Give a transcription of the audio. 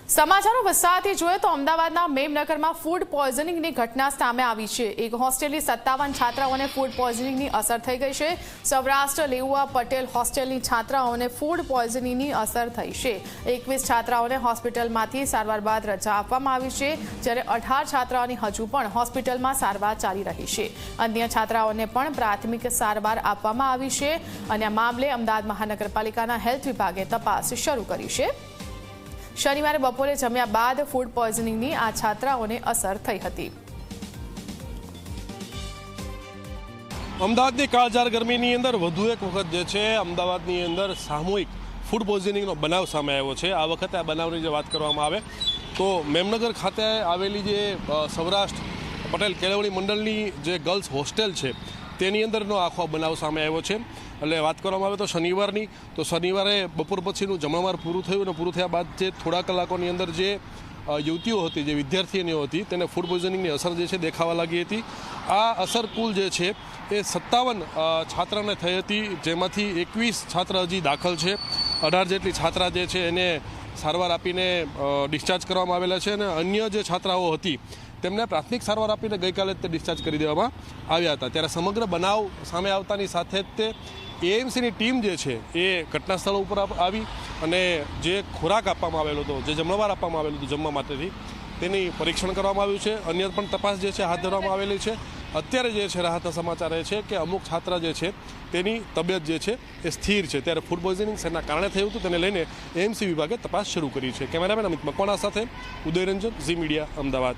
સમાચારો વિસ્તારથી જોઈએ તો અમદાવાદના મેમનગરમાં ફૂડ પોઈઝનિંગની ઘટના સામે આવી છે। એક હોસ્ટેલની 57 છાત્રાઓને ફૂડ પોઈઝનિંગની અસર થઈ ગઈ છે। સૌરાષ્ટ્ર લેઉવા પટેલ હોસ્ટેલની છાત્રાઓને ફૂડ પોઈઝનિંગની અસર થઈ છે। 21 છાત્રાઓને હોસ્પિટલમાંથી સારવાર બાદ રજા આપવામાં આવી છે, જ્યારે 18 છાત્રાઓની હજુ પણ હોસ્પિટલમાં સારવાર ચાલી રહી છે। અન્ય છાત્રાઓને પણ પ્રાથમિક સારવાર આપવામાં આવી છે અને આ મામલે અમદાવાદ મહાનગરપાલિકાના હેલ્થ વિભાગે તપાસ શરૂ કરી છે। શનિવારે બપોરે જમ્યા બાદ ફૂડ પોઈઝનિંગની આ છાત્રાઓને અસર થઈ હતી। અમદાવાદની કાળઝાળ ગરમીની અંદર વધુ એક વખત જે છે અમદાવાદની અંદર સામૂહિક ફૂડ પોઈઝનિંગનો બનાવ સામે આવ્યો છે। આ વખતે આ બનાવની જે વાત કરવામાં આવે તો મેમનગર ખાતે આવેલી જે સૌરાષ્ટ્ર પટેલ કેળવણી મંડળની જે ગર્લ્સ હોસ્ટેલ છે તેની અંદરનો આખો બનાવ સામે આવ્યો છે। એટલે વાત કરવામાં આવે તો શનિવારે બપોર પછીનું જમણવાર પૂરું થયું અને પૂરું થયા બાદ જે થોડા કલાકોની અંદર જે યુવતીઓ હતી, જે વિદ્યાર્થીનીઓ હતી, તેને ફૂડ પોઈઝનિંગની અસર જે છે દેખાવા લાગી હતી। આ અસર કુલ જે છે એ 57 છાત્રાને થઈ હતી, જેમાંથી 21 છાત્ર હજી દાખલ છે। 18 જેટલી છાત્રા જે છે એને સારવાર આપીને ડિસ્ચાર્જ કરવામાં આવેલા છે અને અન્ય જે છાત્રાઓ હતી તેમને પ્રાથમિક સારવાર આપીને ગઈકાલે જ તે ડિસ્ચાર્જ કરી દેવામાં આવ્યા હતા। ત્યારે સમગ્ર બનાવ સામે આવતાની સાથે જ તે એએમસીની ટીમ જે છે એ ઘટના સ્થળ ઉપર આવી અને જે ખોરાક આપવામાં આવેલો હતો, જે જમણવાર આપવામાં આવેલું હતું જમવા માટેથી, તેની પરીક્ષણ કરવામાં આવ્યું છે। અન્ય પણ તપાસ જે છે હાથ ધરવામાં આવેલી છે। અત્યારે જે છે રાહતના સમાચાર એ છે કે અમુક છાત્રા જે છે તેની તબિયત જે છે એ સ્થિર છે। ત્યારે ફૂડ પોઈઝનિંગ શેના કારણે થયું હતું તેને લઈને એએમસી વિભાગે તપાસ શરૂ કરી છે। કેમેરામેન અમિત મકવાણા સાથે ઉદયરંજન, ઝી મીડિયા, અમદાવાદ।